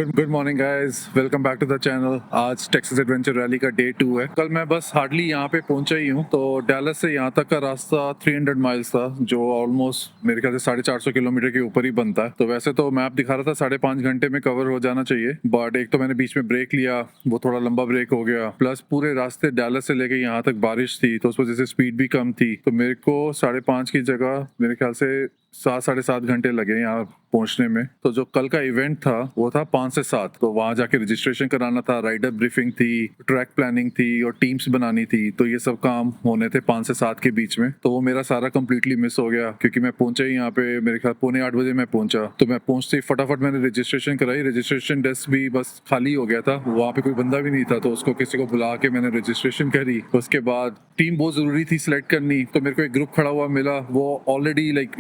Good morning guys, welcome back to the channel. आज Texas adventure rally का day 2 है। कल मैं बस हार्डली यहाँ पे पहुंचा ही हूँ। तो डैलस से यहाँ तक का रास्ता 300 माइल्स था, जो ऑलमोस्ट मेरे ख्याल से 450 किलोमीटर के ऊपर ही बनता है। तो वैसे तो मैप दिखा रहा था 5.5 घंटे में कवर हो जाना चाहिए, बट एक तो मैंने बीच में ब्रेक लिया, वो थोड़ा लंबा ब्रेक हो गया। प्लस पूरे रास्ते डैलस से लेके यहाँ तक बारिश थी, तो उस वजह से स्पीड भी कम थी। तो मेरे को 5.5 की जगह मेरे ख्याल से 7-7.5 घंटे लगे यहाँ पहुंचने में। तो जो कल का इवेंट था वो था 5 से 7। तो वहां जाके रजिस्ट्रेशन कराना था, राइडर ब्रीफिंग थी, ट्रैक प्लानिंग थी और टीम्स बनानी थी। तो ये सब काम होने थे 5 से 7 के बीच में। तो वो मेरा सारा कंप्लीटली मिस हो गया, क्योंकि मैं पहुंचा ही यहाँ पे मेरे ख्याल 7:45 बजे मैं पहुंचा। तो मैं पहुंचते ही फटाफट मैंने रजिस्ट्रेशन कराई। रजिस्ट्रेशन डेस्क भी बस खाली हो गया था, वहाँ पे कोई बंदा भी नहीं था। तो उसको किसी को बुला के मैंने रजिस्ट्रेशन करी। उसके बाद टीम बहुत जरूरी थी सिलेक्ट करनी, तो मेरे को एक ग्रुप खड़ा हुआ मिला। वो already like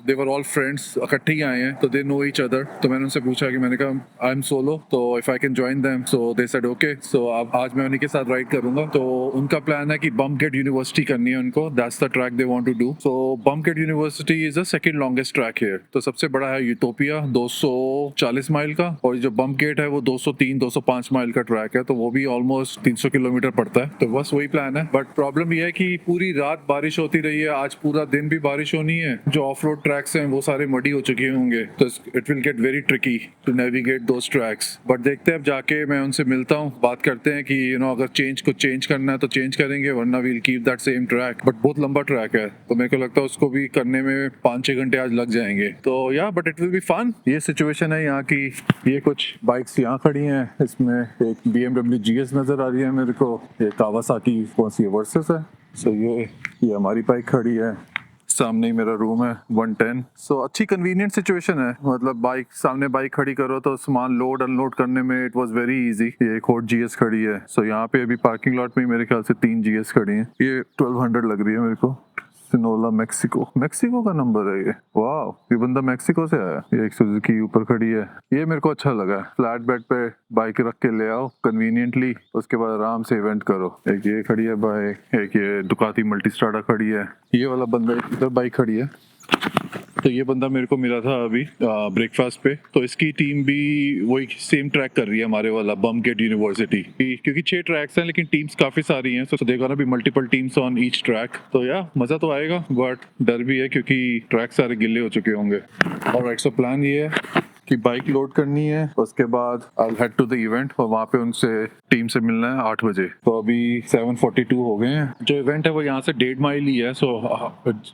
they were all friends, इकट्ठे ही आए हैं, तो दे नो ईच अदर। तो मैंने उनसे पूछा कि मैंने कहा आई एम सोलो, तो if I can join them. So they said okay. So अब आज मैं उन्हीं के साथ राइड करूंगा। तो उनका प्लान है कि बम्पगेट यूनिवर्सिटी करनी है उनको, that's the track they want to do. So Bumpgate university is the second longest track here. तो सबसे बड़ा है यूटोपिया 240 माइल का, और जो बम्पगेट है वो 203-205 माइल का ट्रैक है। तो वो भी ऑलमोस्ट 300 किलोमीटर पड़ता है। तो बस वही प्लान है। बट प्रॉब्लम ये है कि पूरी रात बारिश होती रही है, आज पूरा दिन भी बारिश होनी है। जो ऑफ रोड ट्रैक्स हैं वो सारे मडी हो चुके होंगे, तो it will get very tricky to navigate those tracks. But देखते हैं, अब जाके मैं उनसे मिलता हूँ, बात करते हैं कि अगर कुछ चेंज करना है तो चेंज करेंगे, वरना we'll keep that same track. But बहुत लंबा ट्रैक है, तो मेरे को लगता है उसको भी करने में 5-6 घंटे आज लग जाएंगे। तो या but it will be fun. ये सिचुएशन है यहाँ की। ये कुछ बाइक्स यहाँ खड़ी हैं, इसमें एक BMW GS नजर आ रही है मेरे को, एक कावासाकी कौन सी वर्सेस है। सो ये हमारी बाइक खड़ी है, सामने ही मेरा रूम है 110। सो अच्छी कन्वीनियंट सिचुएशन है। मतलब सामने बाइक खड़ी करो तो सामान लोड अनलोड करने में इट वाज वेरी इजी। ये एक और GS खड़ी है। सो यहाँ पे अभी पार्किंग लॉट में मेरे ख्याल से 3 GS खड़ी हैं। ये 1200 लग रही है मेरे को। सिनोला मैक्सिको का नंबर है ये। वाह, ये बंदा मैक्सिको से आया। ये एक सुजुकी ऊपर खड़ी है, ये मेरे को अच्छा लगा। फ्लैट बेड पे बाइक रख के ले आओ कन्वीनियंटली, उसके बाद आराम से इवेंट करो। एक ये खड़ी है बाइक, एक ये दुकाती मल्टीस्ट्राडा खड़ी है। ये वाला बंदा इधर बाइक खड़ी है। तो ये बंदा मेरे को मिला था अभी ब्रेकफास्ट पे। तो इसकी टीम भी वही सेम ट्रैक कर रही है हमारे वाला बम्पगेट यूनिवर्सिटी, क्योंकि 6 ट्रैक्स हैं लेकिन टीम्स काफी सारी हैं। So there gonna be multiple teams on each track. तो या मजा तो आएगा, बट डर भी है क्योंकि ट्रैक सारे गिल्ले हो चुके होंगे। ऑलराइट, सो प्लान ये है कि बाइक लोड करनी है, उसके बाद आई हेड टू द इवेंट और वहाँ पे उनसे टीम से मिलना है 8 बजे। तो अभी 7:42 हो गए हैं। जो इवेंट है वो यहाँ से 1.5 माइल ही है। सो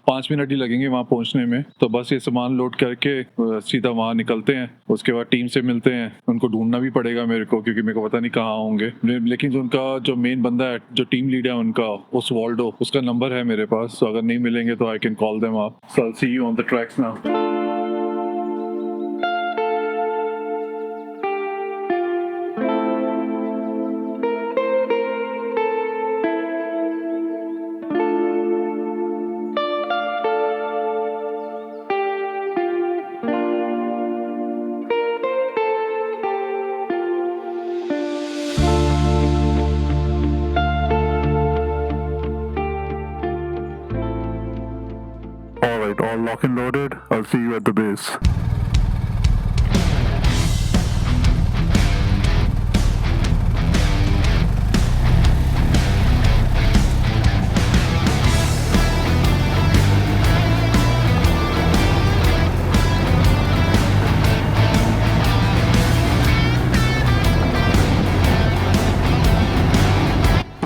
5 मिनट ही लगेंगे वहाँ पहुँचने में। तो बस ये सामान लोड करके सीधा वहाँ निकलते हैं। उसके बाद टीम से मिलते हैं। उनको ढूंढना भी पड़ेगा मेरे को, क्योंकि मेरे को पता नहीं कहाँ होंगे। लेकिन उनका जो मेन बंदा है, जो टीम लीडर है उनका, ओसवाल्डो, उसका नंबर है मेरे पास। तो अगर नहीं मिलेंगे तो I can call them up. So I will see you on the tracks now. Alright, all lock and loaded. I'll see you at the base.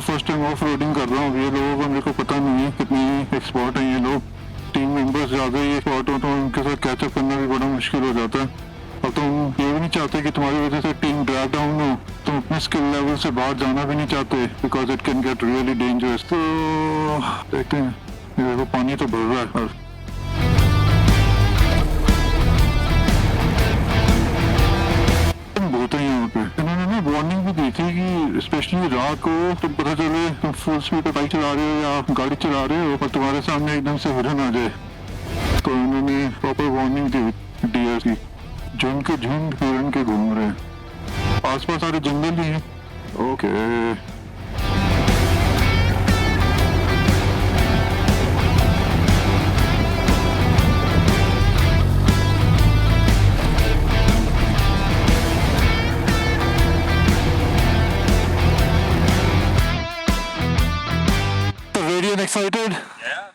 First time off roading कर रहा हूँ। ये लोगों को मेरे को पता नहीं है कितनी एक्सपर्ट हैं ये लोग। टीम मेंबर्स ज़्यादा ही एक्सपर्ट हो तो उनके साथ कैचअप करना भी बड़ा मुश्किल हो जाता है। और तुम ये भी नहीं चाहते कि तुम्हारी वजह से टीम ड्रैग डाउन हो। तुम अपने स्किल लेवल से बाहर जाना भी नहीं चाहते, because it can get really dangerous. तो देखते हैं। ये देखो पानी तो भर रहा है। बहुत है यहाँ पे। इन्होंने ना वार्निंग भी दी थी कि स्पेशली रात को तुम पता चले तुम फुल स्पीड पे बाइक चला रहे हो या गाड़ी चला रहे हो और तुम्हारे सामने एकदम से हिरन आ जाए, तो इन्होंने प्रॉपर वार्निंग दी डियर की। झुंड के झुंड हिरन के घूम रहे हैं आसपास, सारे जंगल ही हैं। Okay, excited? Yeah,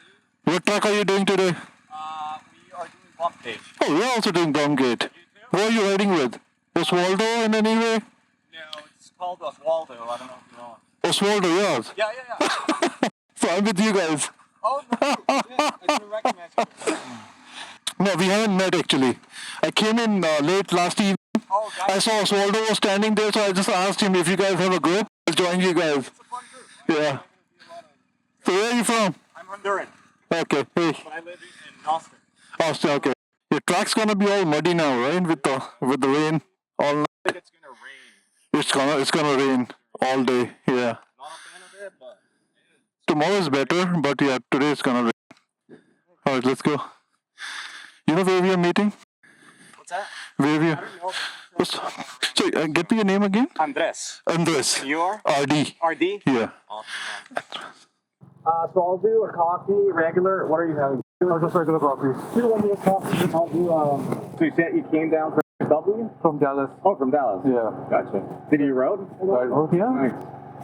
What track are you doing today? we are doing bump page. Oh, you're also doing Bromgate. You too? Who are you riding with? Oswaldo in any way? No, it's called Oswaldo. I don't know if you know him. Oswaldo, yours. Yeah. So I'm with you guys. Oh, no. Yeah, I didn't recognize you. No, we haven't met actually. I came in late last evening. Oh, I guys, saw Oswaldo was standing there, so I just asked him if you guys have a group. I'll join you guys. it's a fun group. Yeah. So where are you from? I'm Honduran, Okay, hey. but I live in Austin. Austin, okay. Your track's gonna be all muddy now, right? With the rain all night. I think it's gonna rain. It's gonna rain all day. Yeah. Not a fan of it, but Tomorrow is better, but yeah, today it's gonna rain. All right, let's go. You know where we are meeting? what's that? Where we I are? don't know. So, get me your name again? Andres. Andres. You are? RD. RD? Yeah. Awesome, man. So I'll do a coffee, regular. What are you having? Just regular coffee. You want me a coffee? I'll do, so you said you came down from W? From Dallas. Oh, from Dallas. Yeah. Gotcha. Did you road? Yeah. Nice.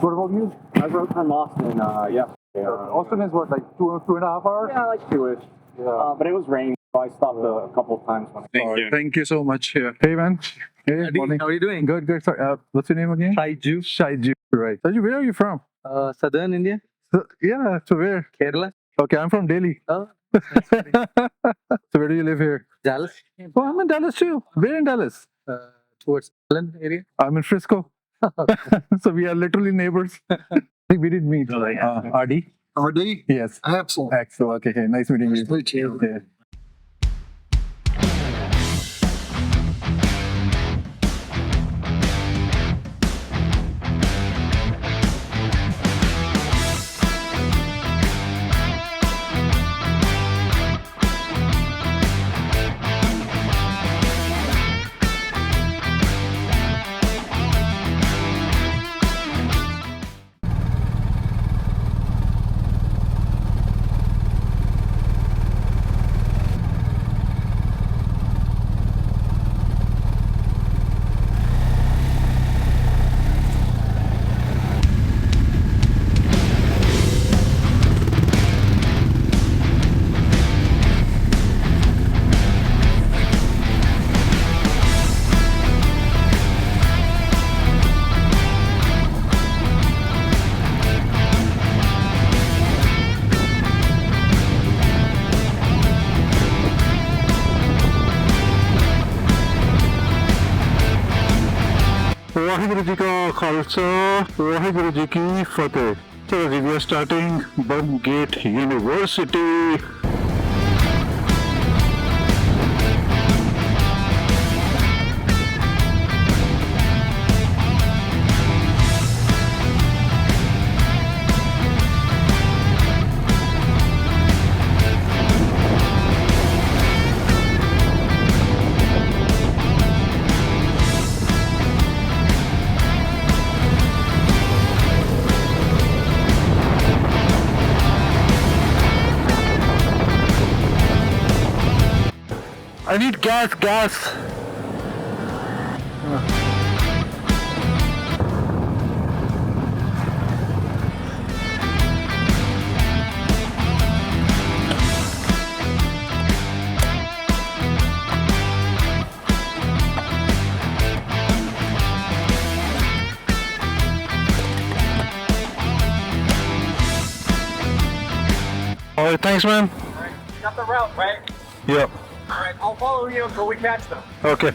What about you? I rode from Austin, yesterday. Austin is what, like 2.5 hours? Yeah, like 2-ish. Yeah. But it was raining, so I stopped a couple of times when Thank you so much. Yeah. Hey, man. Hey, morning. How are you doing? Good, good. Sorry, what's your name again? Shaiju. Shaiju. Right. Shaiju, where are you from? Southern India, Yeah, so where? Kerala. Okay, I'm from Delhi. Oh, So where do you live here? Dallas. Oh, I'm in Dallas too. Where in Dallas? Towards Allen area. I'm in Frisco. So we are literally neighbors. I think we did meet. RD? RD? Yes. Axel. Axel. Okay, okay. Nice meeting you. Meet you. Yeah. Waheguru ji का खालसा वाहिगुरु जी की फतेह चलो जी we are starting Bumgate university I need gas. All right, thanks, man. Alright, you got the route, right? Yep. Alright, I'll follow you until we catch them. Okay.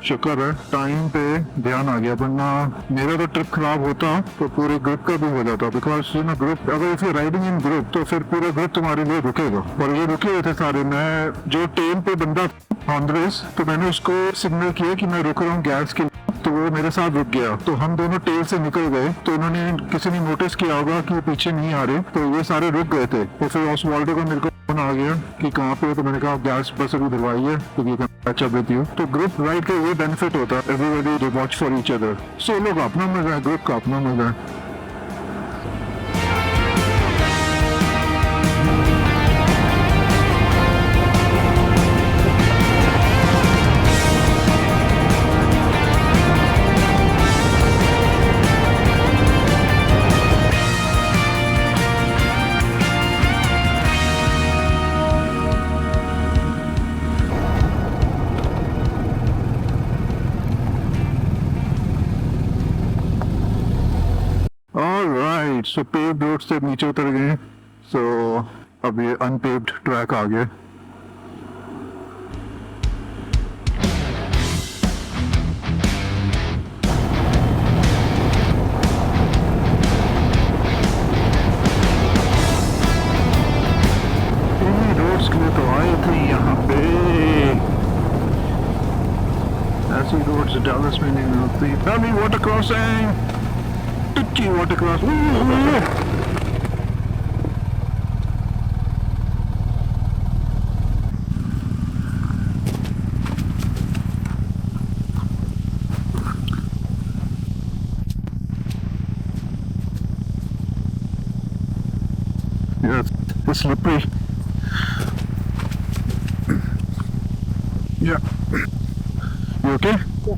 शुक्र है time पे ध्यान आ गया वरना मेरा तो ट्रिप खराब होता तो पूरे ग्रुप का भी हो जाता बिकॉज यू नो ग्रुप अगर if you riding in group तो फिर पूरा ग्रुप तुम्हारे लिए रुकेगा और ये रुके हुए थे सारे मैं जो टेल पे बंदा ऑनरेस तो मैंने उसको सिग्नल किया कि मैं रुक रहा हूँ गैस के लिए तो वो मेरे साथ रुक गया तो हम दोनों टेल से निकल गए तो उन्होंने किसी ने नोटिस किया होगा कि पीछे नहीं आ रहे तो ये सारे रुक गए थे तो फिर ऑसवाल्डो को मेरे को फोन लोकेशन आ गया कि कहाँ पे हो, तो मैंने कहा गैस बस अभी धरवाई है क्योंकि you can catch up with you. तो ग्रुप राइड का ये बेनिफिट होता है, everybody they watch for each other. Solo का अपना मजा है, ग्रुप का अपना मजा है। ऑलराइट, सो पेव्ड रोड से नीचे उतर गए, सो अब ये अनपेव्ड ट्रैक आ गया। रोड्स के लिए तो आए थे यहाँ पे, ऐसी रोड्स डैलस में नहीं मिलती। अभी वाटर क्रॉसिंग, टुच्ची water crossing. Yes, it's slippery. Yeah. You okay? Yeah.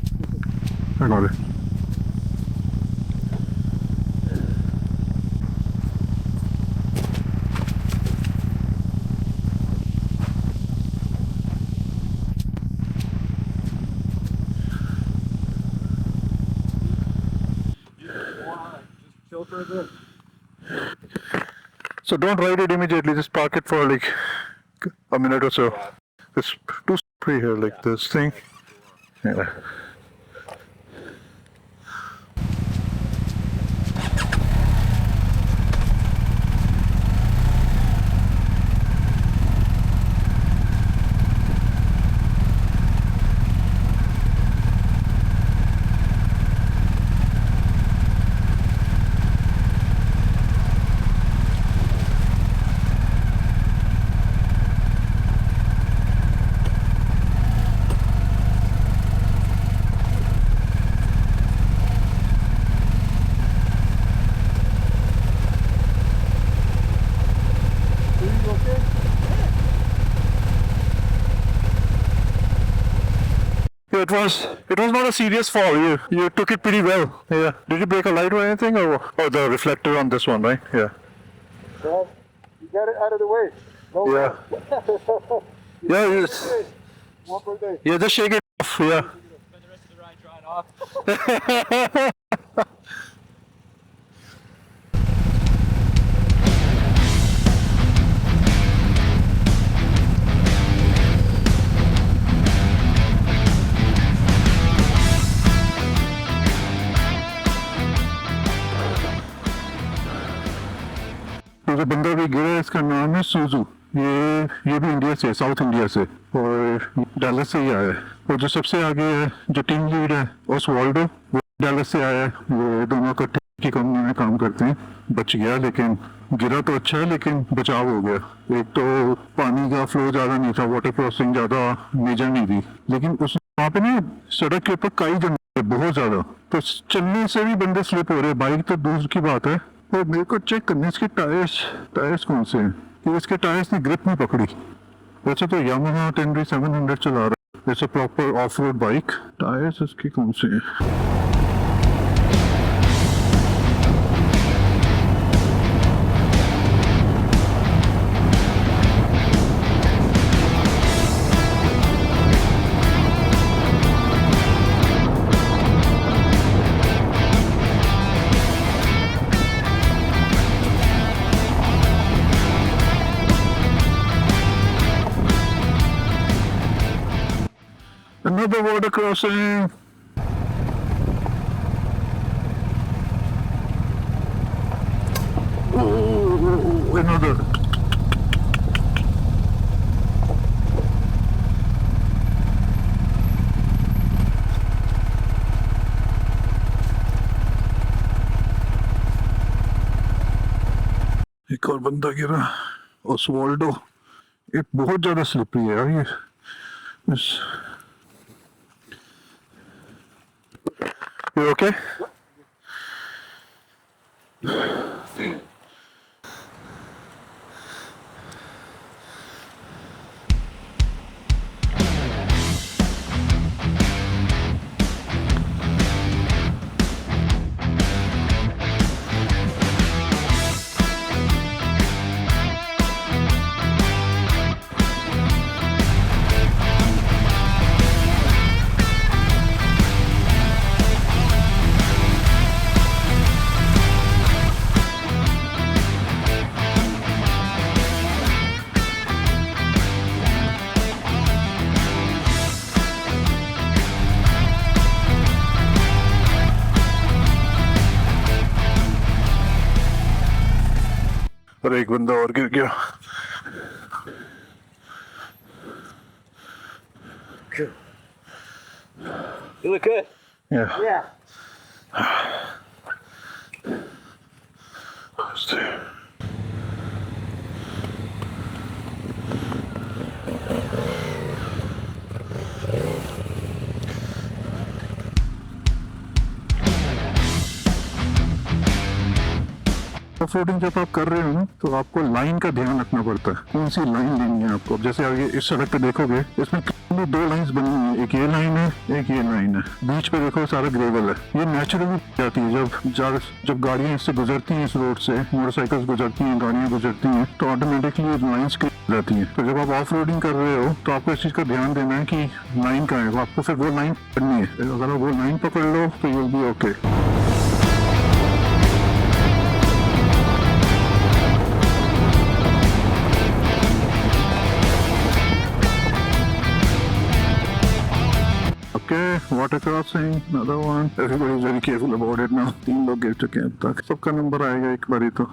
I got it. Chill for a bit. So don't ride it immediately, just park it for like a minute or so. It's too slippery here, like this thing. Yeah. It was not a serious fall. You took it pretty well. Yeah. Did you break a light or anything, or the reflector on this one, right? Yeah. Well, you got it out of the way. No Yeah. Yeah. One per day. Yeah. Just shake it off. Yeah. Spend the rest of the ride drying off. तो जो बंदा भी गिरा है, इसका नाम है सूजू। ये भी इंडिया से, साउथ इंडिया से, और डैलस से ही आया है। और जो सबसे आगे है, जो टीम लीड है ओसवाल्डो, वो डैलस से आया है। वो दोनों इकट्ठे की कंपनी में काम करते हैं। बच गया, लेकिन गिरा तो अच्छा है, लेकिन बचाव हो गया। एक तो पानी का फ्लो ज्यादा नहीं था, वाटर क्रॉसिंग ज्यादा मेजर नहीं थी, लेकिन उस वहाँ पे ना सड़क के ऊपर काई जम है बहुत ज्यादा, तो चलने से भी बंदे स्लिप हो रहे। बाइक तो दूर की बात है। और मेरे को चेक करने इसके टायर्स कौन से हैं, कि इसके टायर्स ने ग्रिप नहीं पकड़ी। वैसे तो यामाहा टेनरी 700 चला रहा है, it's a proper off road bike. Tyres इसके कौन से हैं? Another water crossing. Oh, another. एक और बंदा गिरा, ओसवाल्डो। ये बहुत ज्यादा स्लिपरी है यार ये ओके और एक बंदा और गिर गया You look good. Yeah. Yeah. Off-roading जब आप कर रहे हो ना तो आपको लाइन का ध्यान रखना पड़ता है कौन सी लाइन लेनी है आपको। अब जैसे आगे इस सड़क पे देखोगे इसमें दो लाइंस बनी हुई है, एक ये लाइन है एक ये लाइन है, बीच पे देखो सारा ग्रेवल है। ये नेचुरली जाती है जब गाड़ियां इससे गुजरती हैं, इस रोड से मोटरसाइकिल्स गुजरती हैं, गाड़ियां गुजरती हैं तो ऑटोमेटिकली लाइंस जाती है। तो जब आप ऑफ रोडिंग कर रहे हो तो आपको इस चीज का ध्यान देना है कि लाइन कहाँ है, आपको फिर वो लाइन पकड़नी है। अगर आप वो लाइन पकड़ लो तो you will be okay. Okay, water crossing, another one. Everybody is very careful about it now. 3 लोग गिर चुके हैं अब तक। सबका नंबर आएगा एक बारी तो।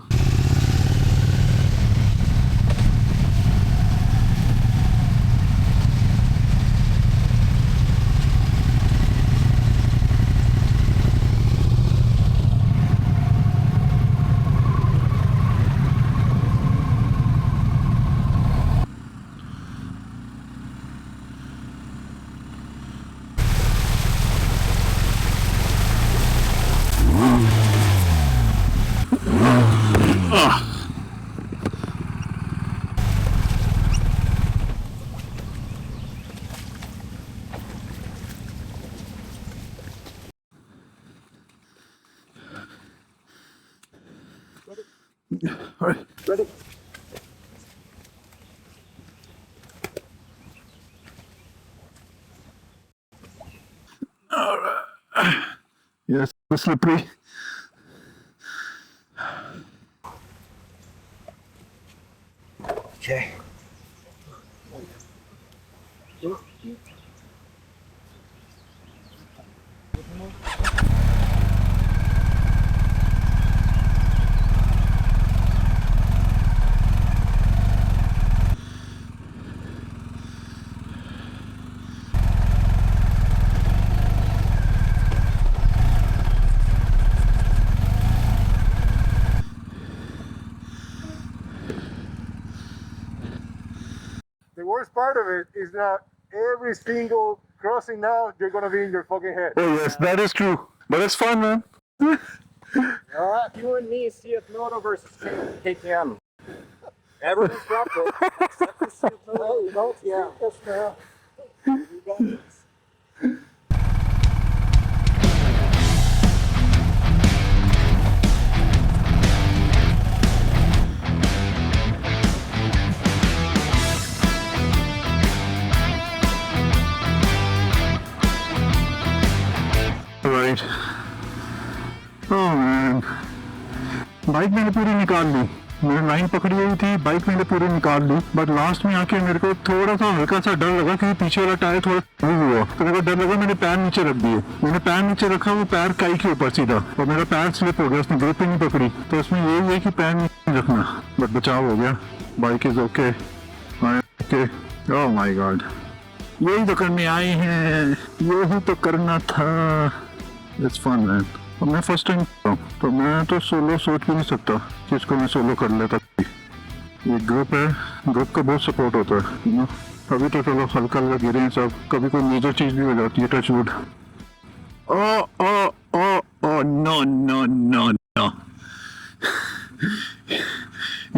All right. Ready? Yes, it's slippery. Okay. The worst part of it is that every single crossing now, you're gonna be in your fucking head. Oh yes, that is true. But it's fun, man. All right, you and me, CF Moto versus KTM. Everyone's dropped it. Except for CF Moto. Hey, don't yeah. Us now. You got this. Right. Oh man. Bike मैंने पूरी निकाल ली, मैंने line पकड़ी हुई थी, bike मैंने पूरी निकाल ली, बट लास्ट में आके मेरे को थोड़ा सा हल्का सा डर लगा कि पीछे वाला टायर थोड़ा मूव हुआ, तो मेरे को डर लगा, मैंने पैर नीचे रख दिए। मैंने पैर नीचे रखा, वो पैर काई के ऊपर सीधा, और मेरा पैर स्लिप हो गया, उसने ग्रिप ही नहीं पकड़ी। तो इसमें यही है कि पैर नीचे रखना, बट बचाव हो गया। Bike is okay okay. Oh my god, यही तो करने आए हैं, यही तो करना था। It's fun man. और मैं फर्स्ट टाइम तो मैं तो सोलो सोच भी नहीं सकता कि इसको मैं सोलो कर लेता। ये ग्रुप है, ग्रुप का बहुत सपोर्ट होता है, you know। अभी तो चलो हल्का हल्का गिरे हैं सब, कभी कोई मेजर चीज भी हो जाती है, touch wood. Oh oh oh oh no no no no,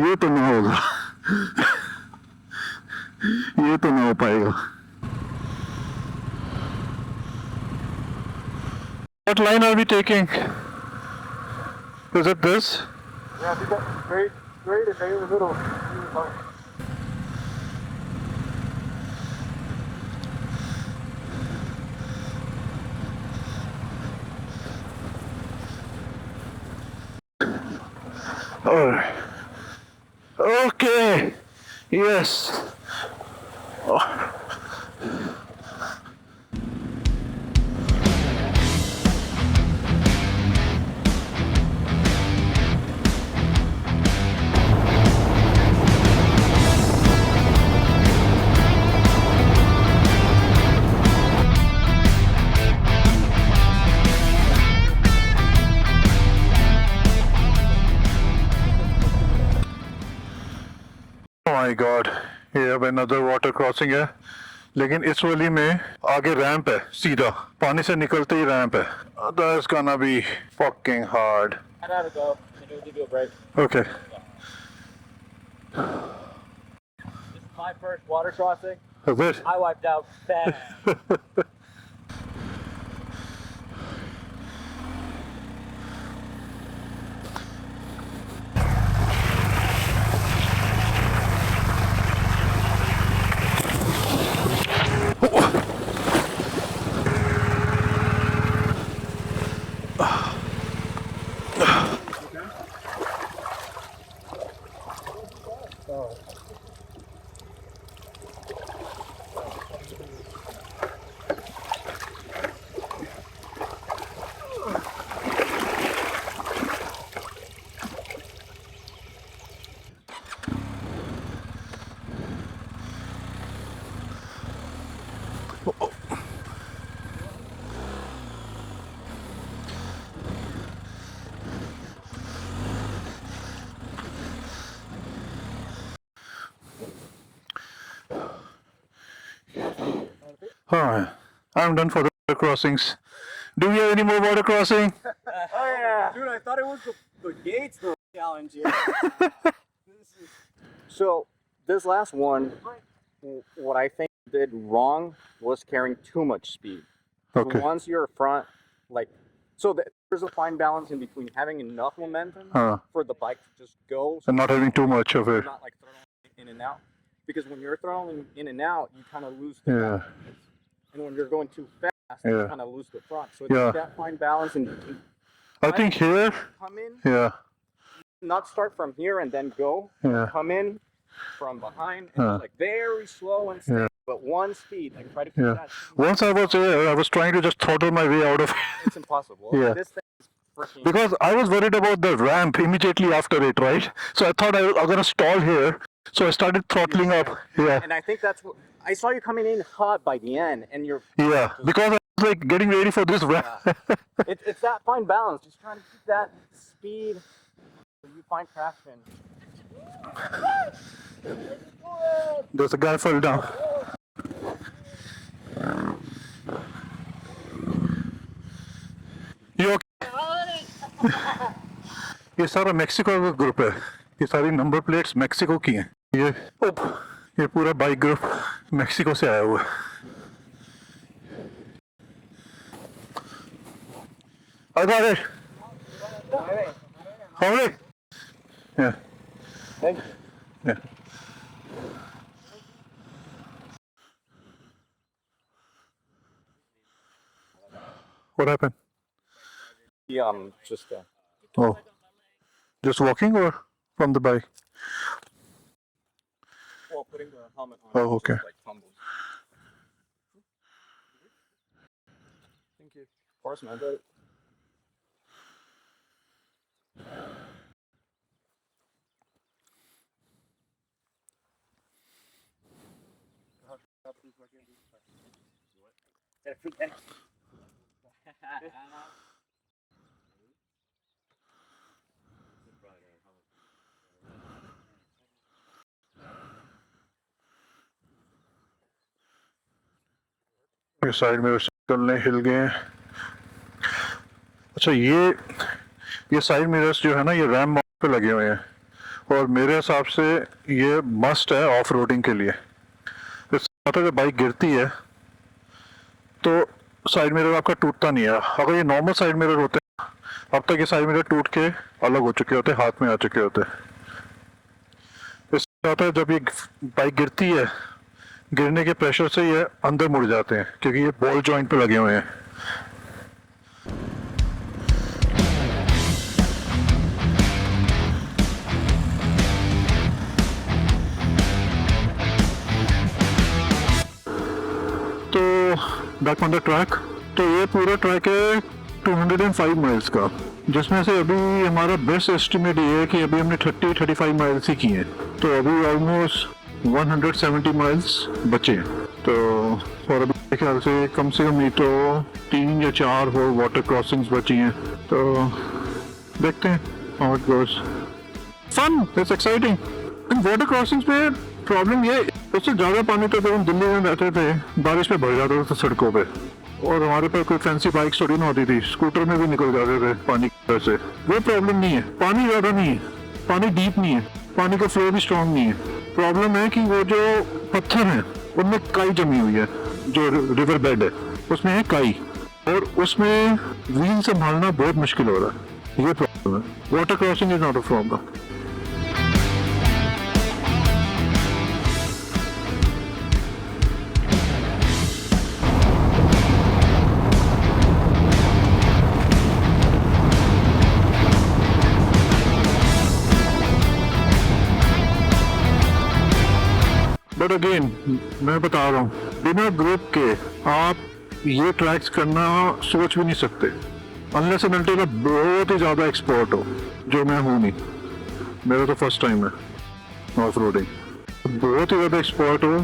ये तो ना होगा, ये तो ना हो पाएगा। What line are we taking? Is it this? Yeah, if you got straight and stay in the middle. You're fine. Alright. Okay. Yes. Oh. Oh my God, ये अब another water crossing है, लेकिन इस वाली में आगे रैंप है, सीधा पानी से निकलते ही रैंप है। That's gonna be fucking hard. I gotta go. And it'll give you a break. Okay. This is my first water crossing. Is it? I wiped out fast. Alright, I'm done for the crossings. Do we have any more water crossing? Oh yeah, dude! I thought it was the gates though challenge. Yeah. So this last one, what I think I did wrong was carrying too much speed. So Okay. once you're front, like, there's a fine balance in between having enough momentum for the bike to just go, so And not having too much of it. not like throwing in and out. Because when you're throwing in and out, you kind of lose the Yeah. balance. And when you're going too fast, Yeah. you kind of lose the front. So it's Yeah. that fine balance and between I think here, come in, yeah, not start from here and then go. yeah. Come in from behind and Huh. like very slow and steady, Yeah. but one speed. Like try to keep Yeah. that. Once I was there, I was trying to just throttle my way out of It's impossible. Yeah. This thing is freaking. because I was worried about the ramp immediately after it, right? So I thought I was gonna stall here. So I started throttling up. Yeah. And I think that's what I saw you coming in hot by the end, and you're. Yeah. Because I was like getting ready for this ramp. It's that fine balance. Just trying to keep that speed. So you find traction. There's a guy fell down. You okay? ये सारा Mexico का group है, ये सारी number plates Mexico की हैं। ये पूरा बाइक ग्रुप मेक्सिको से आया हुआ है। I got it. How many? Yeah. Thank you. Yeah. What happened? Yeah, just Oh, just walking or from the bike? well, putting the helmet on. Oh, okay. Just, like tumbles. Thank you. Of course, man. ये side mirror चलने हिल गए हैं। अच्छा, ये side mirrors जो है ना, ये रैम माउंट पे लगे हुए हैं और मेरे हिसाब से ये मस्ट है ऑफ रोडिंग के लिए। इससे जब बाइक गिरती है तो साइड मिरर आपका टूटता नहीं है। अगर ये नॉर्मल साइड मिरर होते हैं, अब तक ये साइड मिरर टूट के अलग हो चुके होते, हाथ में आ चुके होते। इससे होता है जब ये बाइक गिरती है, गिरने के प्रेशर से ये अंदर मुड़ जाते हैं क्योंकि ये बॉल जॉइंट पे लगे हुए हैं। तो बैक ऑन द ट्रैक, तो ये पूरा ट्रैक है 205 माइल्स का, जिसमें से अभी हमारा बेस्ट एस्टिमेट ये है कि अभी हमने 30-35 माइल्स ही किए हैं। तो अभी ऑलमोस्ट 170 माइल्स बचे हैं। तो और अभी मेरे ख्याल से कम नहीं तो 3 या 4 और वाटर क्रॉसिंग्स बची हैं। तो देखते हैं how it goes. Fun, it's exciting. इन वाटर क्रॉसिंग्स पे प्रॉब्लम ये, उससे ज़्यादा पानी तो जब हम दिल्ली में रहते थे बारिश में भर जाता था सड़कों पे, और हमारे पास कोई फैंसी बाइक थोड़ी ना होती थी, स्कूटर में भी निकल जाते थे पानी की वजह से। वो प्रॉब्लम नहीं है, पानी ज़्यादा नहीं है, पानी डीप नहीं है, पानी का फ्लो भी स्ट्रॉन्ग नहीं है। प्रॉब्लम है कि वो जो पत्थर हैं उनमें काई जमी हुई है, जो रिवर बेड है उसमें है काई, और उसमें व्हील संभालना बहुत मुश्किल हो रहा है। ये प्रॉब्लम है। Water crossing is not a problem. But again मैं बता रहा हूँ, बिना ग्रुप के आप ये ट्रैक्स करना सोच भी नहीं सकते, अनलेस एंड अनटिल आप बहुत ही ज़्यादा एक्सपर्ट हो, जो मैं हूँ नहीं। मेरा तो फर्स्ट टाइम है ऑफ रोडिंग। बहुत ही ज़्यादा एक्सपर्ट हो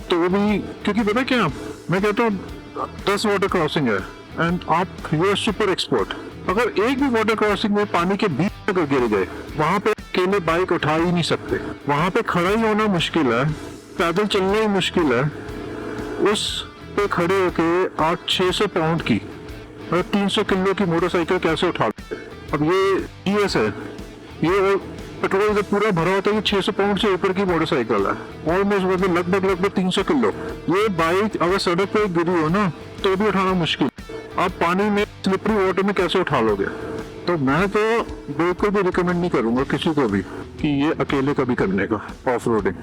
तो वो भी, क्योंकि पता क्या, मैं कहता हूँ 10 वाटर क्रॉसिंग है एंड आप यू आर सुपर एक्सपर्ट। अगर एक भी वाटर क्रॉसिंग में पानी के बीच में अगर गिर गए, वहाँ पे अकेले बाइक उठा ही नहीं सकते, वहाँ पे खड़ा ही होना मुश्किल है, पैदल चलना ही मुश्किल है। उस पे खड़े होके आप 600 पाउंड की और 300 किलो की मोटरसाइकिल कैसे उठा लेते? अब ये टीएस है, ये पेट्रोल जब पूरा भरा होता है, ये 600 पाउंड से ऊपर की मोटरसाइकिल है, ऑलमोस्ट मतलब लगभग 300 किलो। ये बाइक अगर सड़क पे गिरी हो ना तो भी उठाना मुश्किल। आप पानी में स्लिपरी वाटर में कैसे उठा लोगे? तो मैं तो बिल्कुल भी रिकमेंड नहीं करूंगा किसी को भी कि ये अकेले कभी करने का ऑफ रोडिंग।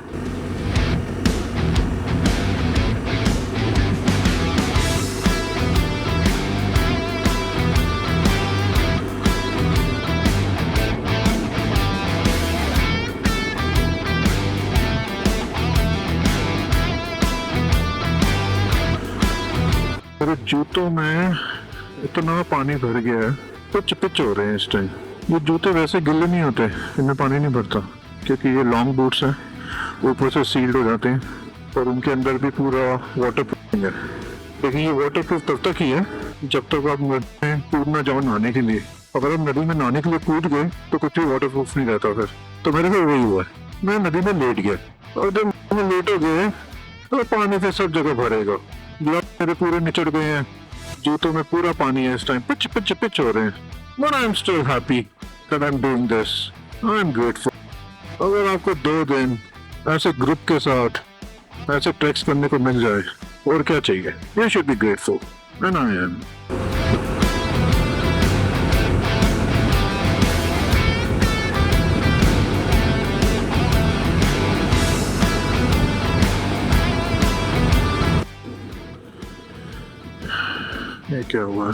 मेरे जूतों में इतना पानी भर गया है, पिच पिच हो रहे हैं इस टाइम। ये जूते वैसे गिले नहीं होते, इनमें पानी नहीं भरता क्योंकि ये लॉन्ग बूट्स हैं, ऊपर से सील्ड हो जाते हैं और उनके अंदर भी पूरा वाटर प्रूफिंग है। लेकिन ये वाटर प्रूफ तब तक ही है जब तक आप नदी में कूदना जाओ नहाने के लिए। अगर आप नदी में नहाने के लिए कूद गए तो कुछ भी वाटर प्रूफ नहीं रहता फिर। तो मेरे साथ वही हुआ है, मैं नदी में लेट गया और जब मैं लेट हो गए तो पानी फिर सब जगह भरेगा, ग्लव्स मेरे पूरे निचड़ गए हैं, जूतों में पूरा पानी है इस टाइम, पिच पिच पिच हो रहे हैं। But I am still happy that I am doing this, I am grateful. अगर आपको 2 दिन ऐसे ग्रुप के साथ ऐसे ट्रैक्स करने को मिल जाए और क्या चाहिए, you should be grateful and I am. ये क्या हुआ?